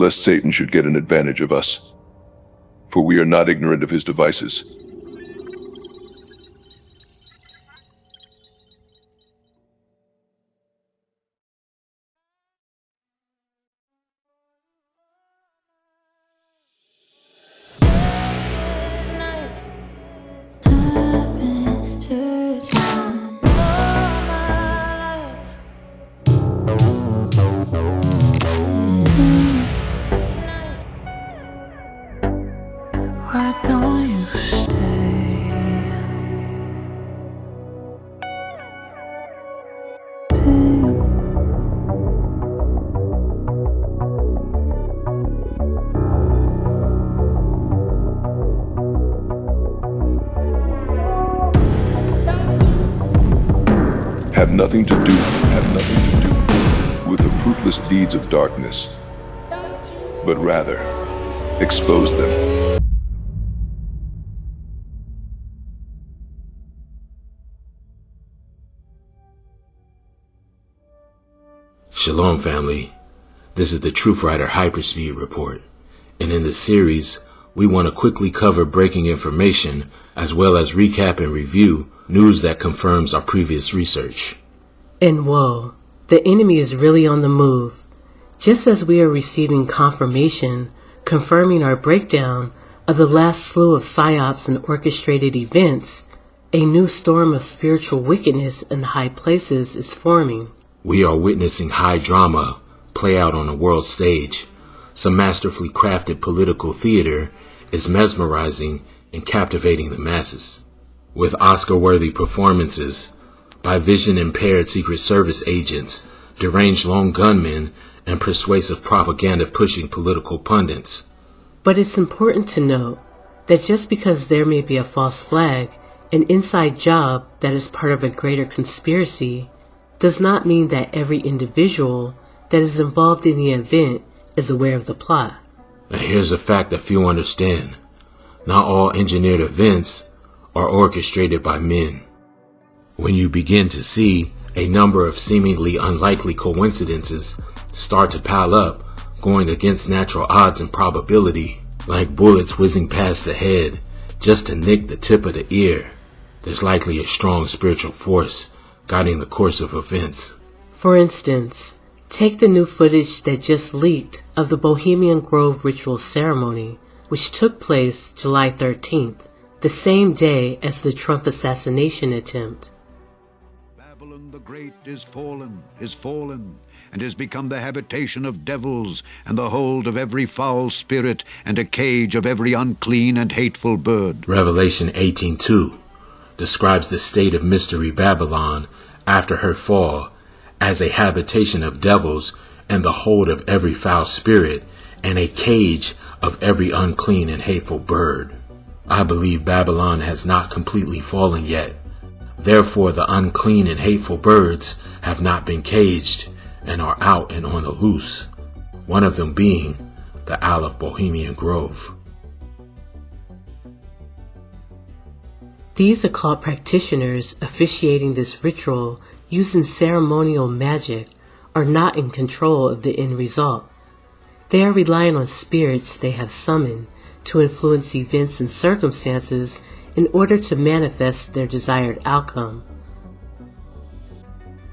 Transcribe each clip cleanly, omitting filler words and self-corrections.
lest Satan should get an advantage of us, for we are not ignorant of his devices. Why don't you stay? Have nothing to do with the fruitless deeds of darkness, but rather expose them. Shalom family, this is the Truth Writer Hyperspeed Report, and in this series, we want to quickly cover breaking information as well as recap and review news that confirms our previous research. And whoa, the enemy is really on the move. Just as we are receiving confirmation, confirming our breakdown of the last slew of psyops and orchestrated events, a new storm of spiritual wickedness in the high places is forming. We are witnessing high drama play out on the world stage. Some masterfully crafted political theater is mesmerizing and captivating the masses. With Oscar-worthy performances by vision-impaired Secret Service agents, deranged lone gunmen, and persuasive propaganda-pushing political pundits. But it's important to note that just because there may be a false flag, an inside job that is part of a greater conspiracy, does not mean that every individual that is involved in the event is aware of the plot. And here's a fact that few understand. Not all engineered events are orchestrated by men. When you begin to see a number of seemingly unlikely coincidences start to pile up, going against natural odds and probability, like bullets whizzing past the head just to nick the tip of the ear, there's likely a strong spiritual force guiding the course of events. For instance, take the new footage that just leaked of the Bohemian Grove ritual ceremony, which took place July 13th, the same day as the Trump assassination attempt. Babylon the Great is fallen, and has become the habitation of devils, and the hold of every foul spirit, and a cage of every unclean and hateful bird. Revelation 18:2 describes the state of Mystery Babylon after her fall as a habitation of devils and the hold of every foul spirit and a cage of every unclean and hateful bird. I believe Babylon has not completely fallen yet. Therefore, the unclean and hateful birds have not been caged and are out and on the loose, one of them being the Owl of Bohemian Grove. These occult practitioners officiating this ritual using ceremonial magic are not in control of the end result. They are relying on spirits they have summoned to influence events and circumstances in order to manifest their desired outcome.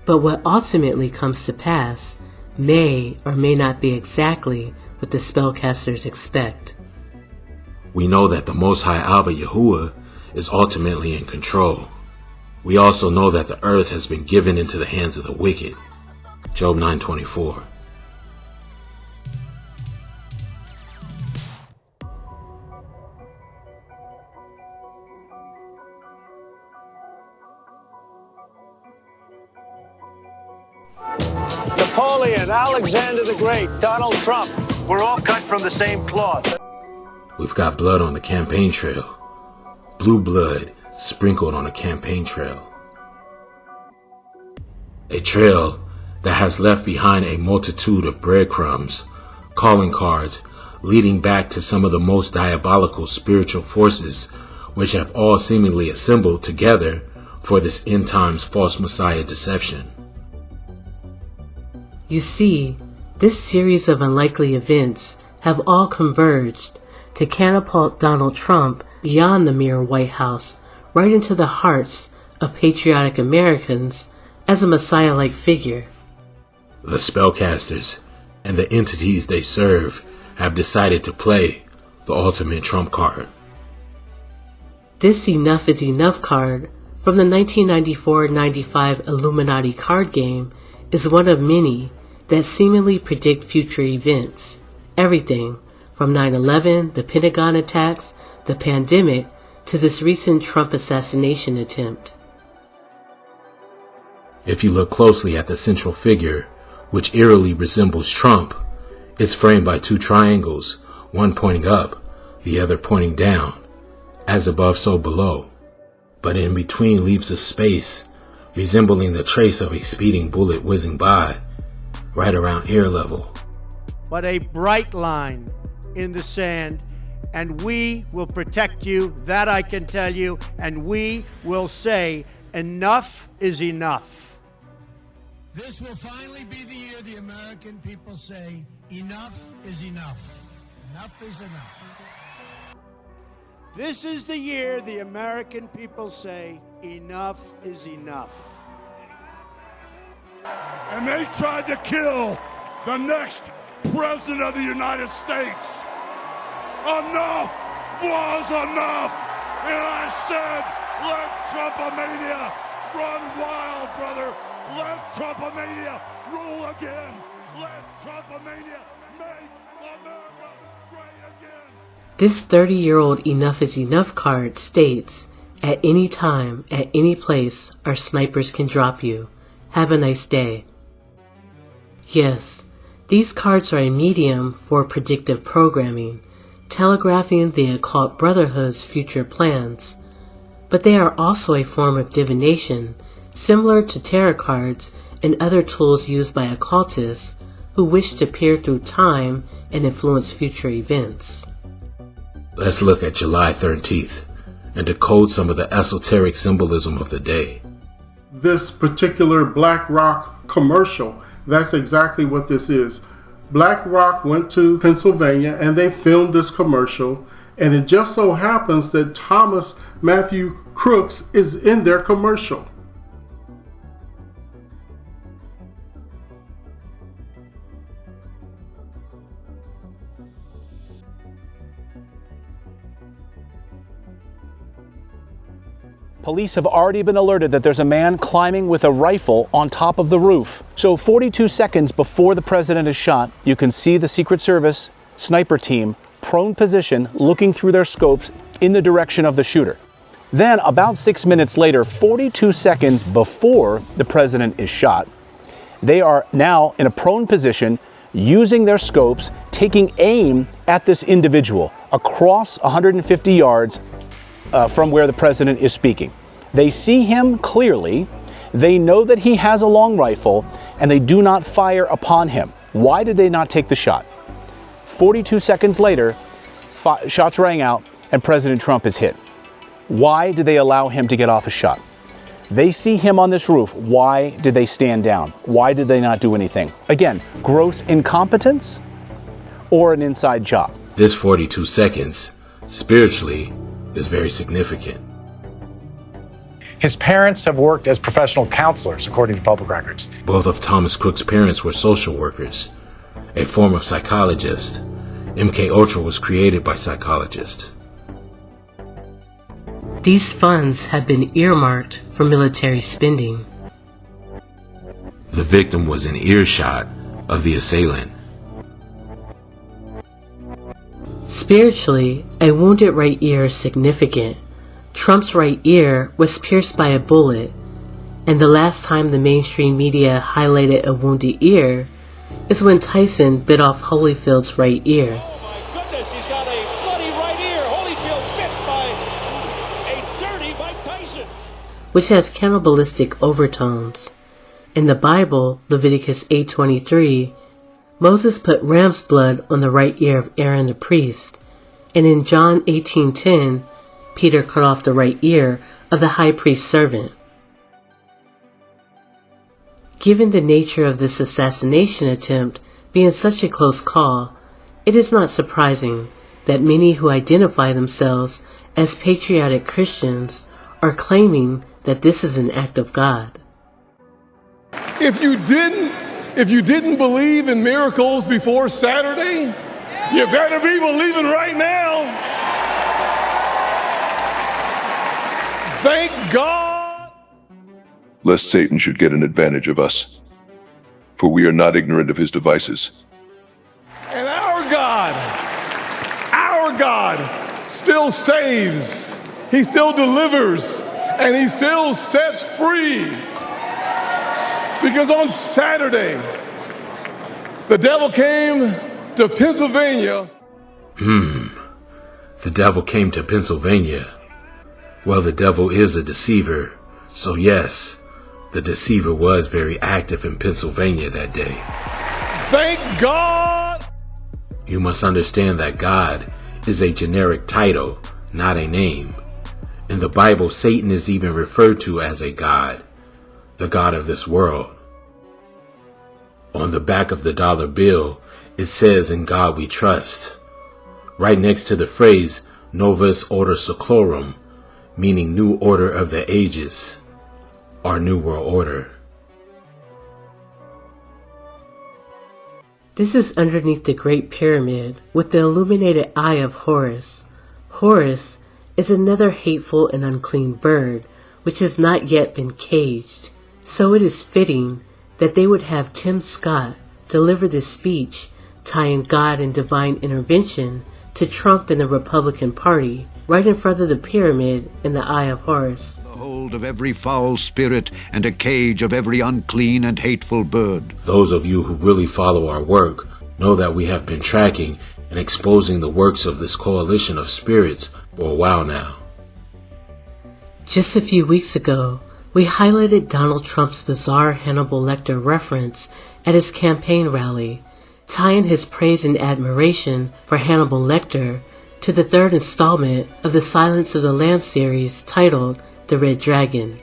But what ultimately comes to pass may or may not be exactly what the spellcasters expect. We know that the Most High Abba Yahuwah is ultimately in control. We also know that the earth has been given into the hands of the wicked. Job 9:24. Napoleon, Alexander the Great, Donald Trump, we're all cut from the same cloth. We've got blood on the campaign trail. Blue blood sprinkled on a campaign trail. A trail that has left behind a multitude of breadcrumbs, calling cards leading back to some of the most diabolical spiritual forces which have all seemingly assembled together for this end times false messiah deception. You see, this series of unlikely events have all converged to catapult Donald Trump beyond the mere White House, right into the hearts of patriotic Americans as a messiah-like figure. The spellcasters and the entities they serve have decided to play the ultimate trump card. This Enough is Enough card from the 1994-95 Illuminati card game is one of many that seemingly predict future events. Everything from 9/11, the Pentagon attacks, the pandemic, to this recent Trump assassination attempt. If you look closely at the central figure, which eerily resembles Trump, it's framed by two triangles, one pointing up, the other pointing down, as above so below, but in between leaves a space resembling the trace of a speeding bullet whizzing by, right around ear level. But a bright line in the sand, and we will protect you, that I can tell you, and we will say enough is enough. This will finally be the year the American people say enough is enough. Enough is enough. This is the year the American people say enough is enough. And they tried to kill the next president of the United States. Enough was enough. And I said, let Trumpomania run wild, brother. Let Trumpomania rule again. Let Trumpomania make America great again. This 30-year-old Enough is Enough card states, at any time, at any place, our snipers can drop you. Have a nice day. Yes, these cards are a medium for predictive programming, telegraphing the occult brotherhood's future plans, but they are also a form of divination, similar to tarot cards and other tools used by occultists who wish to peer through time and influence future events. Let's look at July 13th and decode some of the esoteric symbolism of the day. This particular BlackRock commercial, that's exactly what this is. BlackRock went to Pennsylvania and they filmed this commercial, and it just so happens that Thomas Matthew Crooks is in their commercial. Police have already been alerted that there's a man climbing with a rifle on top of the roof. So 42 seconds before the president is shot, you can see the Secret Service sniper team prone position looking through their scopes in the direction of the shooter. Then about 6 minutes later, 42 seconds before the president is shot, they are now in a prone position using their scopes, taking aim at this individual across 150 yards from where the president is speaking. They see him clearly, they know that he has a long rifle, and they do not fire upon him. Why did they not take the shot? 42 seconds later, shots rang out and President Trump is hit. Why did they allow him to get off a shot? They see him on this roof. Why did they stand down? Why did they not do anything? Again, gross incompetence or an inside job? This 42 seconds, spiritually, is very significant. His parents have worked as professional counselors, according to public records. Both of Thomas Crook's parents were social workers, a form of psychologist. MKUltra was created by psychologists. These funds have been earmarked for military spending. The victim was in earshot of the assailant. Spiritually, a wounded right ear is significant. Trump's right ear was pierced by a bullet, and the last time the mainstream media highlighted a wounded ear is when Tyson bit off Holyfield's right ear. Oh my goodness, he's got a bloody right ear. Holyfield bit by a dirty Mike Tyson, which has cannibalistic overtones. In the Bible, Leviticus 8:23, Moses put ram's blood on the right ear of Aaron the priest, and in John 18:10, Peter cut off the right ear of the high priest's servant. Given the nature of this assassination attempt being such a close call, It is not surprising that many who identify themselves as patriotic Christians are claiming that this is an act of God. If you didn't believe in miracles before Saturday, you better be believing right now. Thank God. Lest Satan should get an advantage of us, for we are not ignorant of his devices. And our God still saves, he still delivers, and he still sets free. Because on Saturday, the devil came to Pennsylvania. The devil came to Pennsylvania. Well, the devil is a deceiver, so yes, the deceiver was very active in Pennsylvania that day. Thank God! You must understand that God is a generic title, not a name. In the Bible, Satan is even referred to as a god, the god of this world. On the back of the dollar bill, it says, "In God we trust," right next to the phrase Novus Order Seclorum, meaning New Order of the Ages, or New World Order. This is underneath the Great Pyramid with the illuminated eye of Horus. Horus is another hateful and unclean bird which has not yet been caged. So it is fitting that they would have Tim Scott deliver this speech tying God and divine intervention to Trump and the Republican Party right in front of the pyramid in the eye of Horus. The hold of every foul spirit and a cage of every unclean and hateful bird. Those of you who really follow our work know that we have been tracking and exposing the works of this coalition of spirits for a while now. Just a few weeks ago, we highlighted Donald Trump's bizarre Hannibal Lecter reference at his campaign rally, tying his praise and admiration for Hannibal Lecter to the third installment of the Silence of the Lambs series titled The Red Dragon.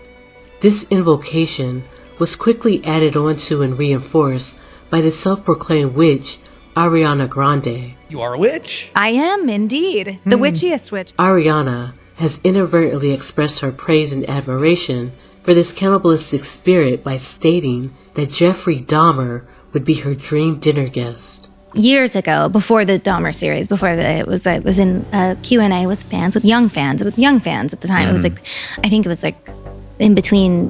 This invocation was quickly added onto and reinforced by the self-proclaimed witch, Ariana Grande. You are a witch? I am, indeed. The witchiest witch. Ariana has inadvertently expressed her praise and admiration for this cannibalistic spirit by stating that Jeffrey Dahmer would be her dream dinner guest. Years ago, before the Dahmer series, it was in a Q&A with fans, with young fans. It was young fans at the time. It was I think it was in between,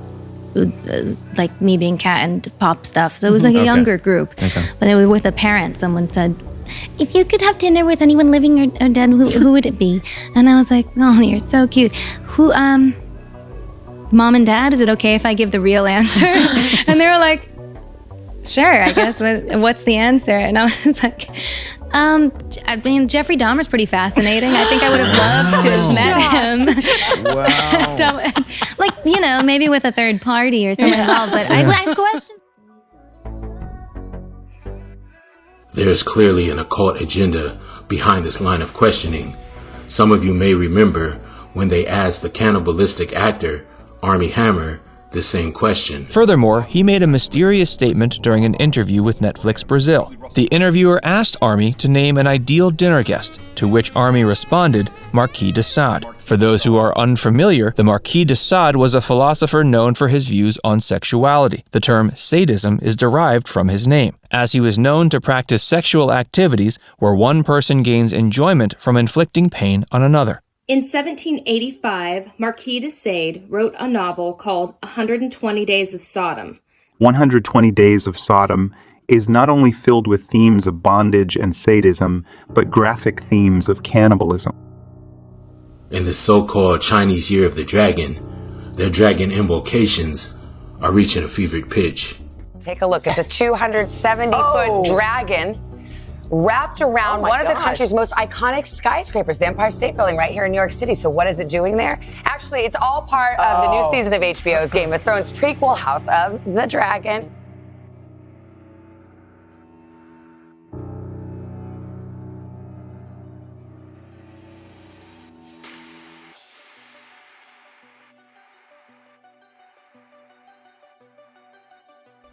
like me being Cat and pop stuff. So it was like a younger group. Okay. But it was with a parent. Someone said, "If you could have dinner with anyone living or dead, who would it be?" And I was like, "Oh, you're so cute. Who, Mom and Dad, is it okay if I give the real answer?" And they were like, "Sure, I guess. What's the answer?" And I was like, I mean, Jeffrey Dahmer's pretty fascinating. I think I would have loved to have met him. Like, maybe with a third party or something involved, but I have questions. There is clearly an occult agenda behind this line of questioning. Some of you may remember when they asked the cannibalistic actor, Armie Hammer, the same question. Furthermore, he made a mysterious statement during an interview with Netflix Brazil. The interviewer asked Armie to name an ideal dinner guest, to which Armie responded, Marquis de Sade. For those who are unfamiliar, the Marquis de Sade was a philosopher known for his views on sexuality. The term sadism is derived from his name, as he was known to practice sexual activities where one person gains enjoyment from inflicting pain on another. In 1785, Marquis de Sade wrote a novel called 120 Days of Sodom. 120 Days of Sodom is not only filled with themes of bondage and sadism, but graphic themes of cannibalism. In the so-called Chinese Year of the Dragon, their dragon invocations are reaching a fevered pitch. Take a look at the 270-foot dragon wrapped around one of the country's most iconic skyscrapers, the Empire State Building right here in New York City. So what is it doing there? Actually, it's all part of the new season of HBO's Game of Thrones prequel, House of the Dragon.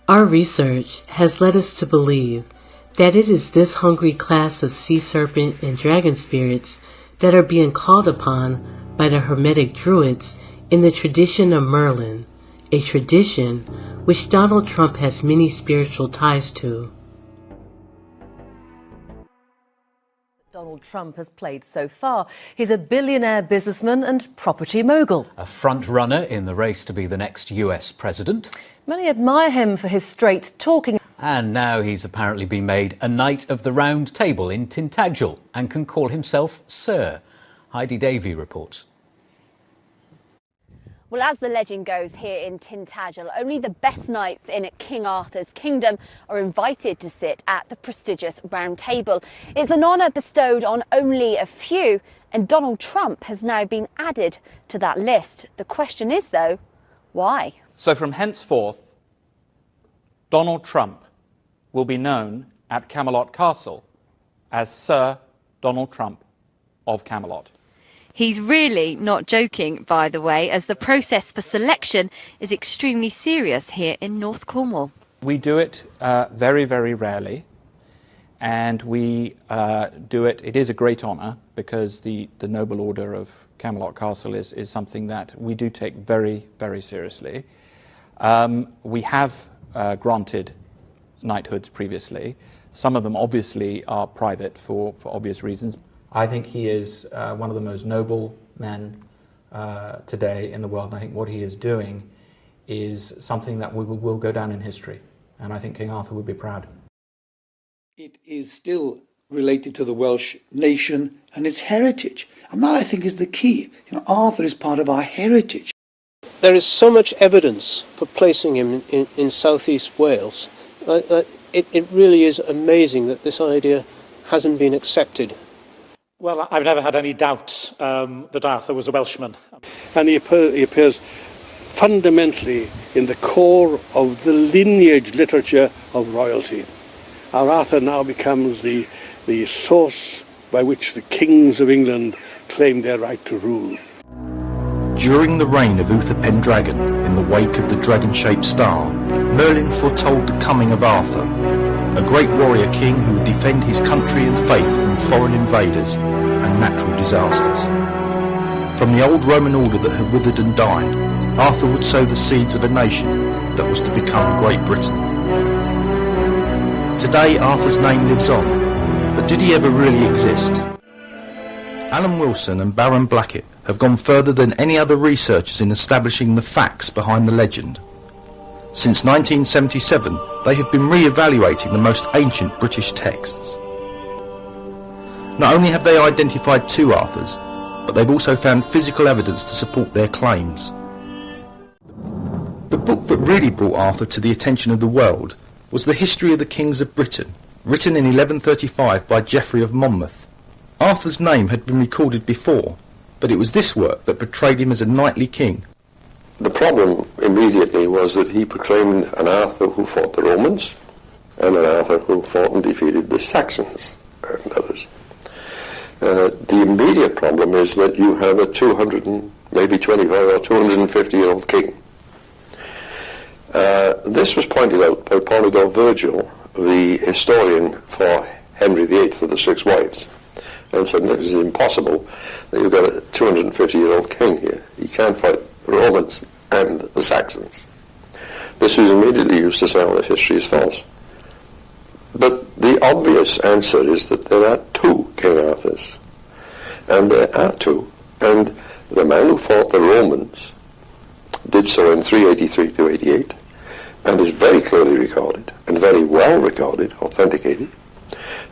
Our research has led us to believe that it is this hungry class of sea serpent and dragon spirits that are being called upon by the Hermetic Druids in the tradition of Merlin, a tradition which Donald Trump has many spiritual ties to. Donald Trump has played so far. He's a billionaire businessman and property mogul. A front-runner in the race to be the next US president. Many admire him for his straight talking. And now he's apparently been made a Knight of the Round Table in Tintagel and can call himself Sir. Heidi Davey reports. Well, as the legend goes here in Tintagel, only the best knights in King Arthur's kingdom are invited to sit at the prestigious Round Table. It's an honour bestowed on only a few, and Donald Trump has now been added to that list. The question is, though, why? So from henceforth, Donald Trump will be known at Camelot Castle as Sir Donald Trump of Camelot. He's really not joking, by the way, as the process for selection is extremely serious here in North Cornwall. We do it very, very rarely, and we do it. It is a great honour because the Noble Order of Camelot Castle is something that we do take very, very seriously. We have granted knighthoods previously. Some of them obviously are private for obvious reasons. I think he is one of the most noble men today in the world, and I think what he is doing is something that will go down in history, and I think King Arthur would be proud. It is still related to the Welsh nation and its heritage, and that I think is the key. Arthur is part of our heritage. There is so much evidence for placing him in southeast Wales. It really is amazing that this idea hasn't been accepted. Well, I've never had any doubts that Arthur was a Welshman. And he appears fundamentally in the core of the lineage literature of royalty. Our Arthur now becomes the source by which the kings of England claim their right to rule. During the reign of Uther Pendragon, in the wake of the dragon-shaped star, Merlin foretold the coming of Arthur, a great warrior king who would defend his country and faith from foreign invaders and natural disasters. From the old Roman order that had withered and died, Arthur would sow the seeds of a nation that was to become Great Britain. Today, Arthur's name lives on, but did he ever really exist? Alan Wilson and Baron Blackett have gone further than any other researchers in establishing the facts behind the legend. Since 1977, they have been re-evaluating the most ancient British texts. Not only have they identified two Arthurs, but they've also found physical evidence to support their claims. The book that really brought Arthur to the attention of the world was The History of the Kings of Britain, written in 1135 by Geoffrey of Monmouth. Arthur's name had been recorded before, but it was this work that portrayed him as a knightly king. The problem immediately was that he proclaimed an Arthur who fought the Romans and an Arthur who fought and defeated the Saxons and others. The immediate problem is that you have a 200 and maybe 25 or 250-year-old king. This was pointed out by Polydore Virgil, the historian for Henry VIII of the Six Wives, and said this is impossible that you've got a 250-year-old king here. He can't fight the Romans and the Saxons. This was immediately used to say, oh, this history is false. But the obvious answer is that there are two King Arthurs. And there are two. And the man who fought the Romans did so in 383 to 88, and is very clearly recorded, and very well recorded, authenticated.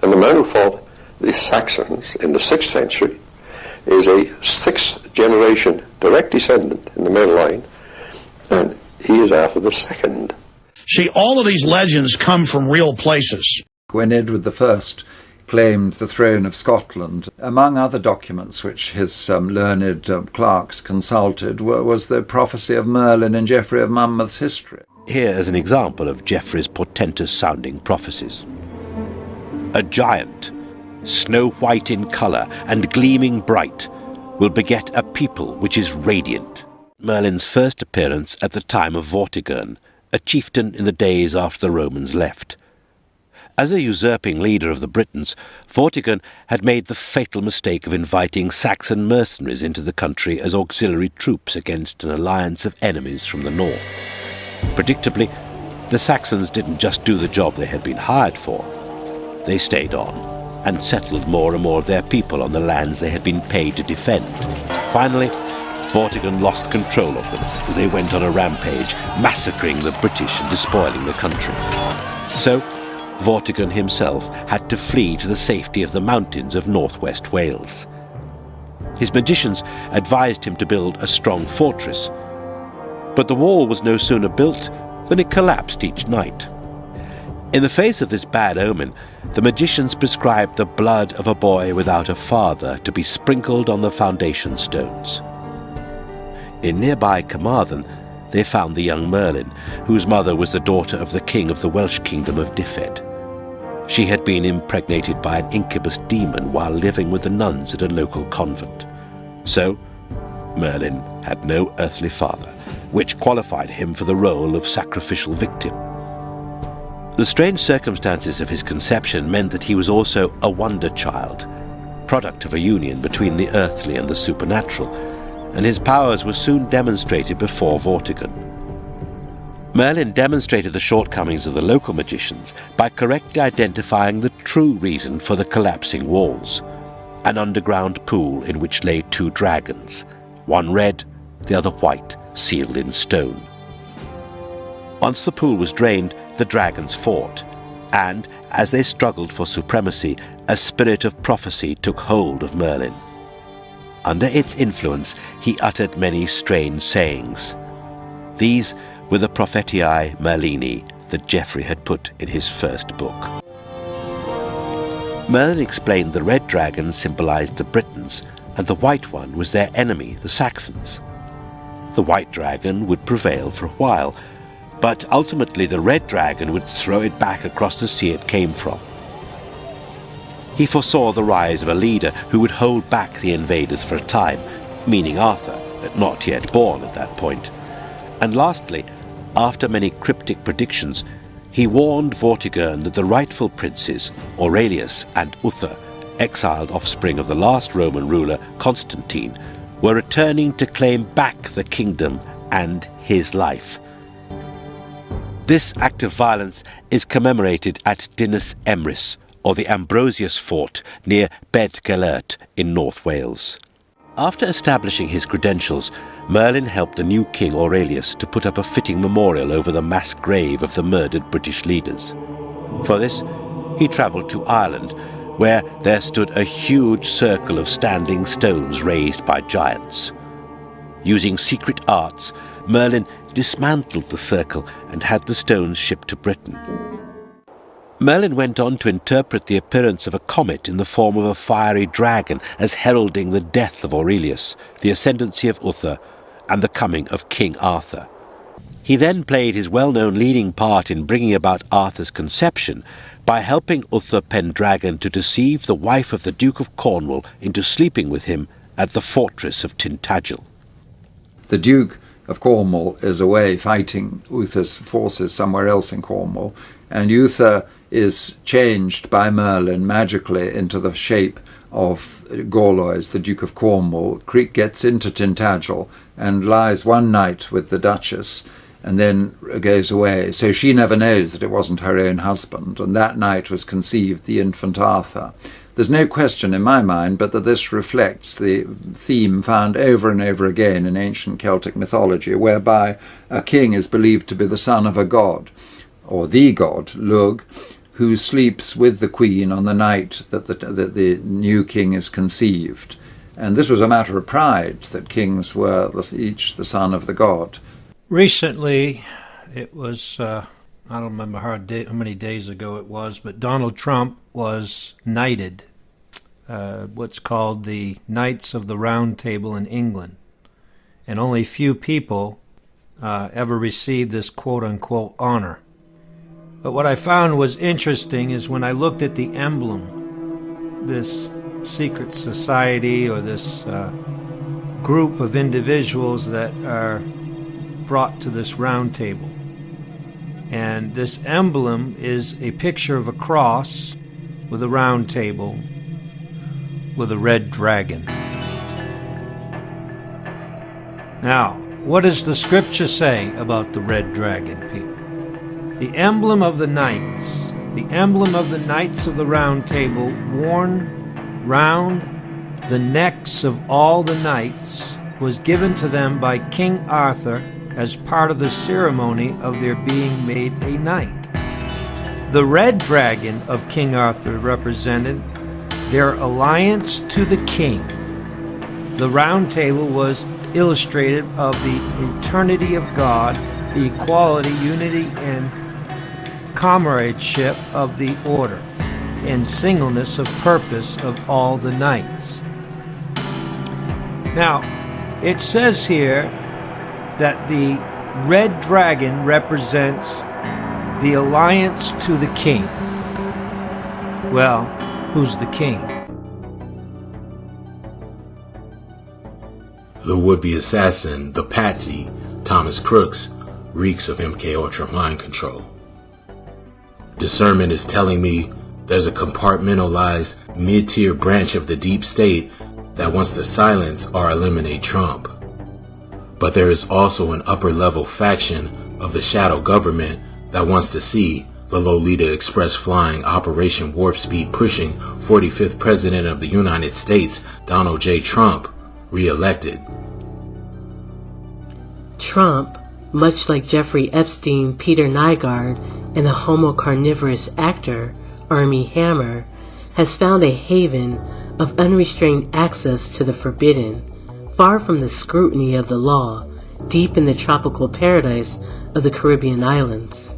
And the man who fought the Saxons in the 6th century is a 6th generation direct descendant in the male line, and he is Arthur II. See, all of these legends come from real places. When Edward I claimed the throne of Scotland, among other documents which his learned clerks consulted was the prophecy of Merlin and Geoffrey of Monmouth's history. Here is an example of Geoffrey's portentous-sounding prophecies. A giant, snow-white in colour and gleaming bright, will beget a people which is radiant. Merlin's first appearance at the time of Vortigern, a chieftain in the days after the Romans left. As a usurping leader of the Britons, Vortigern had made the fatal mistake of inviting Saxon mercenaries into the country as auxiliary troops against an alliance of enemies from the north. Predictably, the Saxons didn't just do the job they had been hired for. They stayed on and settled more and more of their people on the lands they had been paid to defend. Finally, Vortigern lost control of them as they went on a rampage, massacring the British and despoiling the country. So, Vortigern himself had to flee to the safety of the mountains of northwest Wales. His magicians advised him to build a strong fortress, but the wall was no sooner built than it collapsed each night. In the face of this bad omen, the magicians prescribed the blood of a boy without a father to be sprinkled on the foundation stones. In nearby Carmarthen, they found the young Merlin, whose mother was the daughter of the king of the Welsh kingdom of Dyfed. She had been impregnated by an incubus demon while living with the nuns at a local convent. So, Merlin had no earthly father, which qualified him for the role of sacrificial victim. The strange circumstances of his conception meant that he was also a wonder child, product of a union between the earthly and the supernatural, and his powers were soon demonstrated before Vortigern. Merlin demonstrated the shortcomings of the local magicians by correctly identifying the true reason for the collapsing walls, an underground pool in which lay 2 dragons, one red, the other white, sealed in stone. Once the pool was drained, the dragons fought, and, as they struggled for supremacy, a spirit of prophecy took hold of Merlin. Under its influence, he uttered many strange sayings. These were the Prophetiae Merlini that Geoffrey had put in his first book. Merlin explained the red dragon symbolized the Britons, and the white one was their enemy, the Saxons. The white dragon would prevail for a while, but ultimately the red dragon would throw it back across the sea it came from. He foresaw the rise of a leader who would hold back the invaders for a time, meaning Arthur, not yet born at that point. And lastly, after many cryptic predictions, he warned Vortigern that the rightful princes, Aurelius and Uther, exiled offspring of the last Roman ruler, Constantine, were returning to claim back the kingdom and his life. This act of violence is commemorated at Dinas Emrys, or the Ambrosius Fort near Bed Gelert in North Wales. After establishing his credentials, Merlin helped the new king Aurelius to put up a fitting memorial over the mass grave of the murdered British leaders. For this, he travelled to Ireland, where there stood a huge circle of standing stones raised by giants. Using secret arts, Merlin dismantled the circle and had the stones shipped to Britain. Merlin went on to interpret the appearance of a comet in the form of a fiery dragon as heralding the death of Aurelius, the ascendancy of Uther, and the coming of King Arthur. He then played his well-known leading part in bringing about Arthur's conception by helping Uther Pendragon to deceive the wife of the Duke of Cornwall into sleeping with him at the fortress of Tintagel. The Duke of Cornwall is away fighting Uther's forces somewhere else in Cornwall, and Uther is changed by Merlin magically into the shape of Gorlois, the Duke of Cornwall. Creek gets into Tintagel and lies one night with the Duchess and then goes away. So she never knows that it wasn't her own husband, and that night was conceived the infant Arthur. There's no question in my mind but that this reflects the theme found over and over again in ancient Celtic mythology, whereby a king is believed to be the son of a god, or the god, Lugh, who sleeps with the queen on the night that the new king is conceived. And this was a matter of pride, that kings were each the son of the god. Recently, it was, I don't remember how many days ago it was, but Donald Trump was knighted, what's called the Knights of the Round Table in England. And only few people ever received this quote-unquote honor. But what I found was interesting is when I looked at the emblem, this secret society or this group of individuals that are brought to this round table. And this emblem is a picture of a cross with a round table with a red dragon. Now, what does the scripture say about the red dragon, people? The emblem of the knights of the round table, worn round the necks of all the knights, was given to them by King Arthur as part of the ceremony of their being made a knight. The red dragon of King Arthur represented their alliance to the king. The round table was illustrative of the eternity of God, the equality, unity, and comradeship of the order, and singleness of purpose of all the knights. Now, it says here that the red dragon represents the alliance to the king. Well, who's the king? The would-be assassin, the patsy, Thomas Crooks, reeks of MKUltra mind control. Discernment is telling me there's a compartmentalized mid-tier branch of the deep state that wants to silence or eliminate Trump. But there is also an upper-level faction of the shadow government that wants to see the Lolita Express flying Operation Warp Speed pushing 45th President of the United States, Donald J. Trump, re-elected. Trump, much like Jeffrey Epstein, Peter Nygaard, and the homo carnivorous actor, Armie Hammer, has found a haven of unrestrained access to the forbidden, far from the scrutiny of the law, deep in the tropical paradise of the Caribbean islands.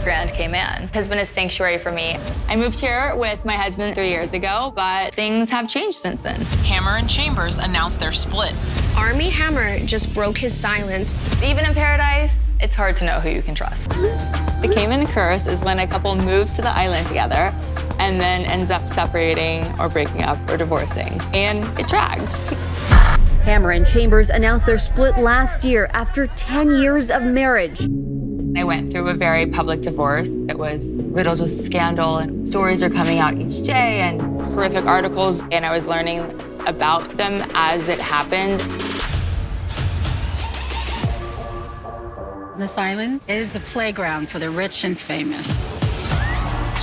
Grand Cayman has been a sanctuary for me. I moved here with my husband 3 years ago, but things have changed since then. Hammer and Chambers announced their split. Armie Hammer just broke his silence. Even in paradise, it's hard to know who you can trust. The Cayman curse is when a couple moves to the island together and then ends up separating or breaking up or divorcing. And it drags. Hammer and Chambers announced their split last year after 10 years of marriage. I went through a very public divorce that was riddled with scandal, and stories are coming out each day and horrific articles, and I was learning about them as it happened. This island is a playground for the rich and famous.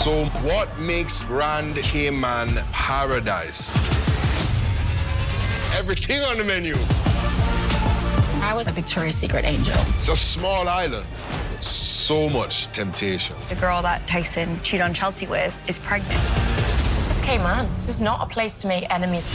So what makes Grand Cayman paradise? Everything on the menu. I was a Victoria's Secret angel. It's a small island. So much temptation. The girl that Tyson cheated on Chelsea with is pregnant. This is Cayman. This is not a place to make enemies.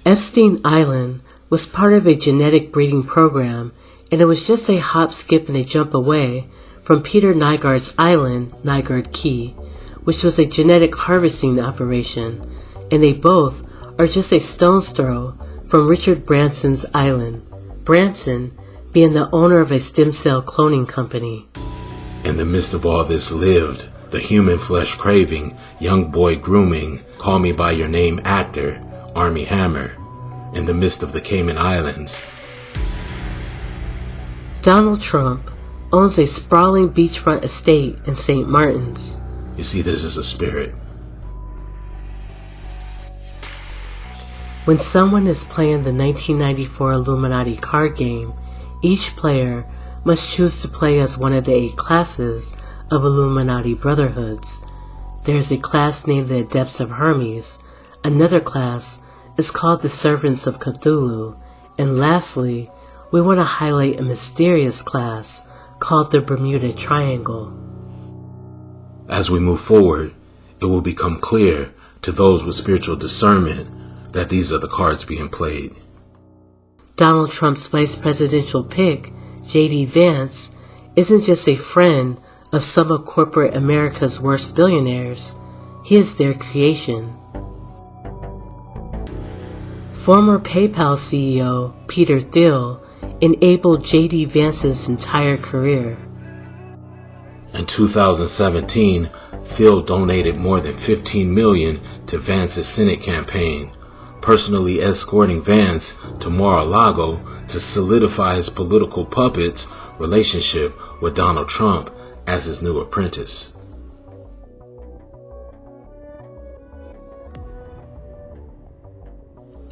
Epstein Island was part of a genetic breeding program, and it was just a hop, skip, and a jump away from Peter Nygaard's island, Nygaard Key, which was a genetic harvesting operation, and they both are just a stone's throw from Richard Branson's island, Branson being the owner of a stem cell cloning company. In the midst of all this lived the human flesh craving, young boy grooming, call me by your name actor, Armie Hammer, in the midst of the Cayman Islands. Donald Trump owns a sprawling beachfront estate in St. Martin's. You see, this is a spirit. When someone is playing the 1994 Illuminati card game, each player must choose to play as one of the 8 classes of Illuminati Brotherhoods. There is a class named the Adepts of Hermes, another class is called the Servants of Cthulhu, and lastly, we want to highlight a mysterious class called the Bermuda Triangle. As we move forward, it will become clear to those with spiritual discernment that these are the cards being played. Donald Trump's vice presidential pick, J.D. Vance, isn't just a friend of some of corporate America's worst billionaires. He is their creation. Former PayPal CEO Peter Thiel enabled J.D. Vance's entire career. In 2017, Thiel donated more than $15 million to Vance's Senate campaign, personally escorting Vance to Mar-a-Lago to solidify his political puppet's relationship with Donald Trump as his new apprentice.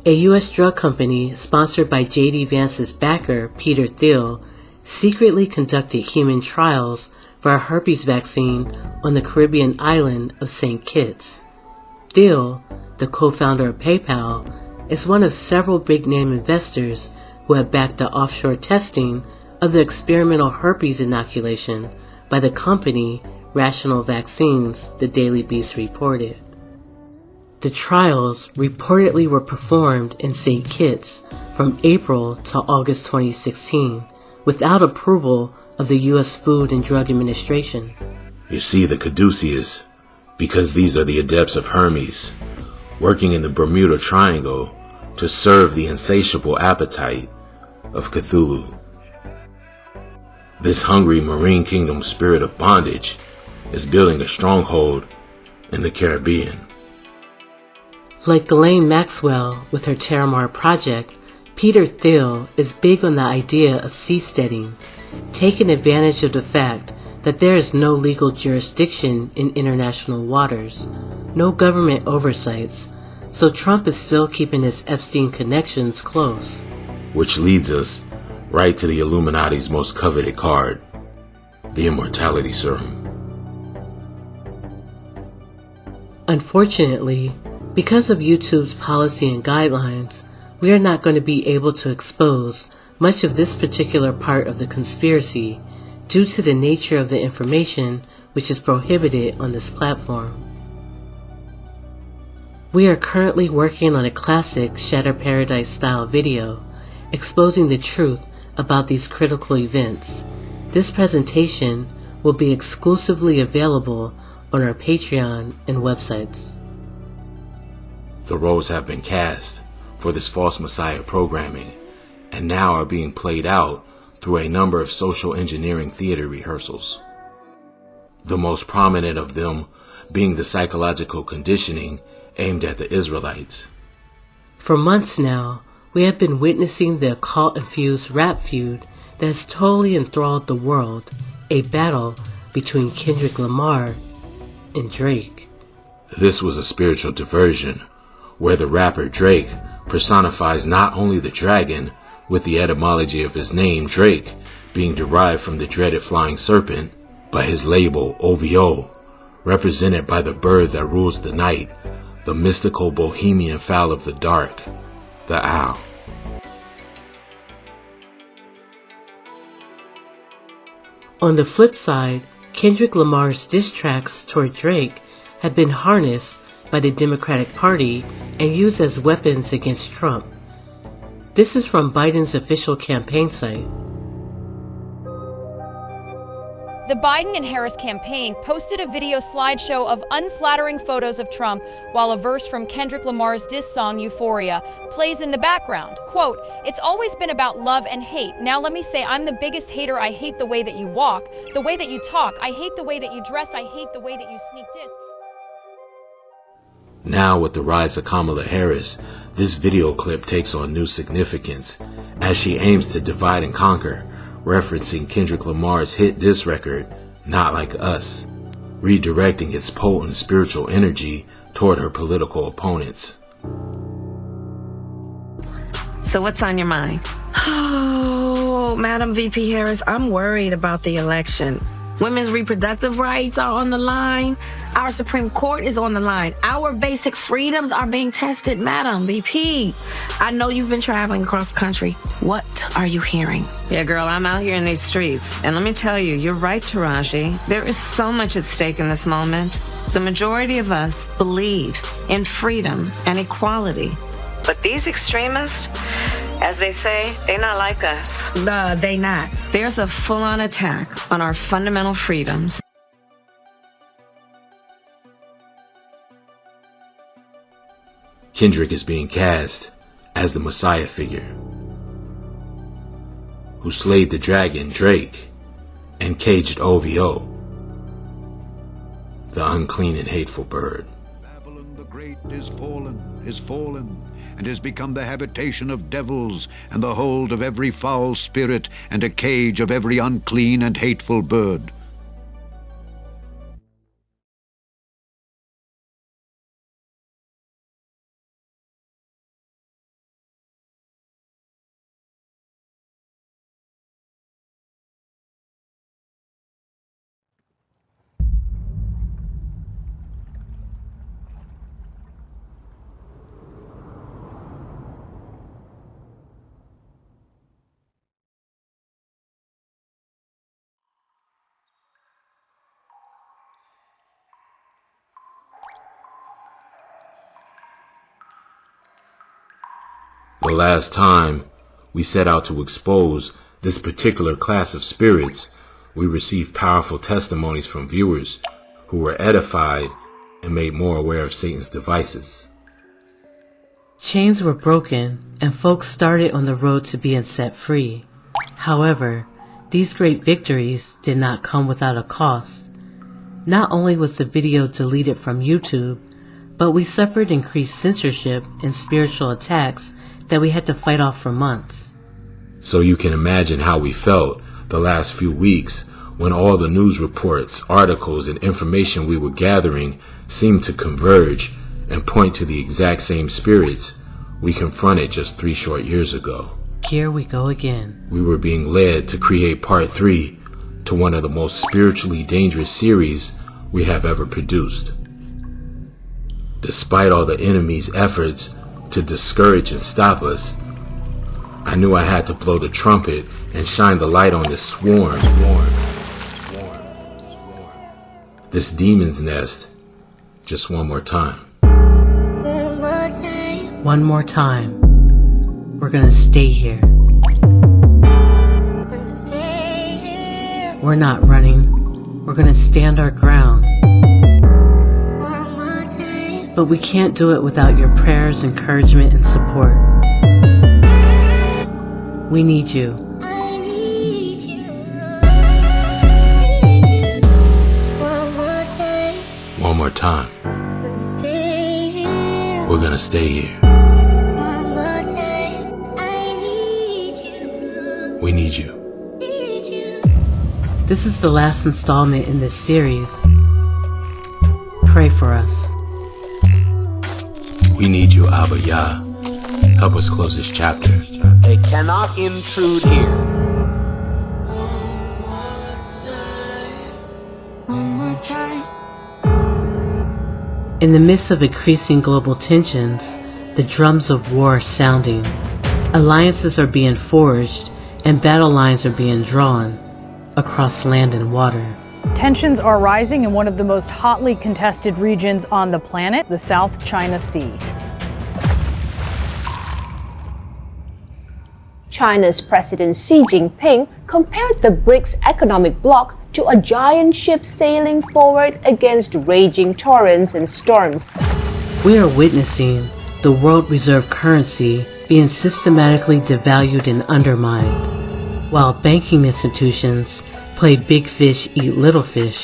A U.S. drug company sponsored by J.D. Vance's backer, Peter Thiel, secretly conducted human trials for a herpes vaccine on the Caribbean island of St. Kitts. Thiel, the co-founder of PayPal, is one of several big-name investors who have backed the offshore testing of the experimental herpes inoculation by the company Rational Vaccines, the Daily Beast reported. The trials reportedly were performed in St. Kitts from April to August 2016 without approval of the U.S. Food and Drug Administration. You see, the caduceus, because these are the adepts of Hermes, working in the Bermuda Triangle to serve the insatiable appetite of Cthulhu. This hungry marine kingdom spirit of bondage is building a stronghold in the Caribbean. Like Ghislaine Maxwell with her Terramar project, Peter Thiel is big on the idea of seasteading, taking advantage of the fact that there is no legal jurisdiction in international waters, no government oversights, so Trump is still keeping his Epstein connections close. Which leads us right to the Illuminati's most coveted card, the immortality serum. Unfortunately, because of YouTube's policy and guidelines, we are not going to be able to expose much of this particular part of the conspiracy due to the nature of the information which is prohibited on this platform. We are currently working on a classic Shatter Paradise style video exposing the truth about these critical events. This presentation will be exclusively available on our Patreon and websites. The roles have been cast for this false messiah programming and now are being played out through a number of social engineering theater rehearsals. The most prominent of them being the psychological conditioning aimed at the Israelites. For months now, we have been witnessing the occult-infused rap feud that has totally enthralled the world, a battle between Kendrick Lamar and Drake. This was a spiritual diversion, where the rapper Drake personifies not only the dragon, with the etymology of his name Drake being derived from the dreaded flying serpent, but his label OVO, represented by the bird that rules the night, the mystical bohemian fowl of the dark, the owl. On the flip side, Kendrick Lamar's diss tracks toward Drake have been harnessed by the Democratic Party and used as weapons against Trump. This is from Biden's official campaign site. The Biden and Harris campaign posted a video slideshow of unflattering photos of Trump while a verse from Kendrick Lamar's diss song Euphoria plays in the background. Quote, "It's always been about love and hate. Now let me say I'm the biggest hater. I hate the way that you walk, the way that you talk. I hate the way that you dress. I hate the way that you sneak diss." Now with the rise of Kamala Harris, this video clip takes on new significance as she aims to divide and conquer, referencing Kendrick Lamar's hit diss record, Not Like Us, redirecting its potent spiritual energy toward her political opponents. So what's on your mind? Oh, Madam VP Harris, I'm worried about the election. Women's reproductive rights are on the line. Our Supreme Court is on the line. Our basic freedoms are being tested, Madam VP. I know you've been traveling across the country. What are you hearing? Yeah, girl, I'm out here in these streets. And let me tell you, you're right, Taraji. There is so much at stake in this moment. The majority of us believe in freedom and equality. But these extremists, as they say, they're not like us. They not. There's a full-on attack on our fundamental freedoms. Kendrick is being cast as the Messiah figure, who slayed the dragon Drake and caged OVO, the unclean and hateful bird. Babylon the Great is fallen, and has become the habitation of devils, and the hold of every foul spirit, and a cage of every unclean and hateful bird. The last time we set out to expose this particular class of spirits, we received powerful testimonies from viewers who were edified and made more aware of Satan's devices. Chains were broken and folks started on the road to being set free. However, these great victories did not come without a cost. Not only was the video deleted from YouTube, but we suffered increased censorship and spiritual attacks that we had to fight off for months. So you can imagine how we felt the last few weeks when all the news reports, articles, and information we were gathering seemed to converge and point to the exact same spirits we confronted just 3 short years ago. Here we go again. We were being led to create part 3 to one of the most spiritually dangerous series we have ever produced. Despite all the enemy's efforts to discourage and stop us, I knew I had to blow the trumpet and shine the light on this swarm. This demon's nest, just one more time. One more time. We're gonna stay here. We're not running. We're gonna stand our ground. But we can't do it without your prayers, encouragement, and support. We need you. One more time. We're gonna stay here. We need you. This is the last installment in this series. Pray for us. We need you, Abba Yah. Help us close this chapter. They cannot intrude here. In the midst of increasing global tensions, the drums of war are sounding. Alliances are being forged, and battle lines are being drawn across land and water. Tensions are rising in one of the most hotly contested regions on the planet, the South China Sea. China's President Xi Jinping compared the BRICS economic bloc to a giant ship sailing forward against raging torrents and storms. We are witnessing the world reserve currency being systematically devalued and undermined, while banking institutions play big fish eat little fish.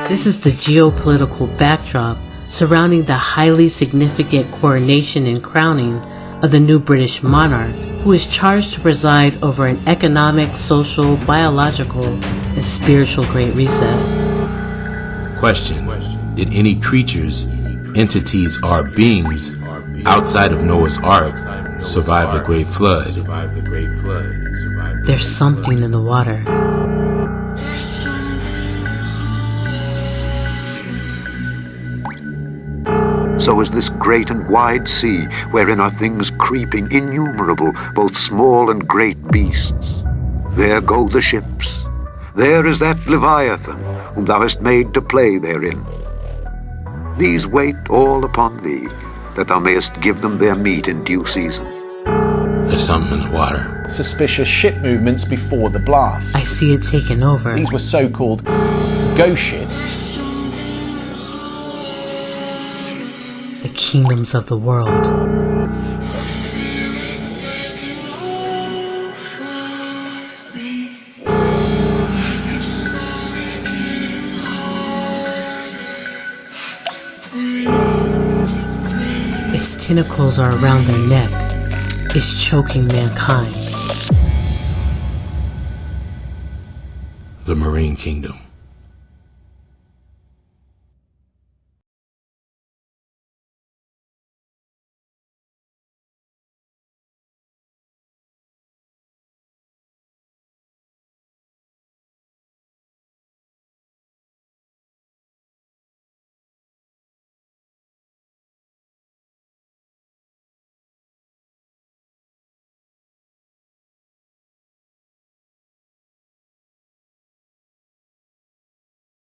This is the geopolitical backdrop surrounding the highly significant coronation and crowning of the new British monarch, who is charged to preside over an economic, social, biological, and spiritual Great Reset. Question: did any creatures, entities, or beings outside of Noah's Ark survive the Great Flood? There's something in the water. So is this great and wide sea, wherein are things creeping, innumerable, both small and great beasts. There go the ships. There is that Leviathan, whom thou hast made to play therein. These wait all upon thee, that thou mayest give them their meat in due season. There's something in the water. Suspicious ship movements before the blast. I see it taking over. These were so-called ghost ships. The kingdoms of the world. It's tentacles are around their neck is choking mankind. The Marine Kingdom.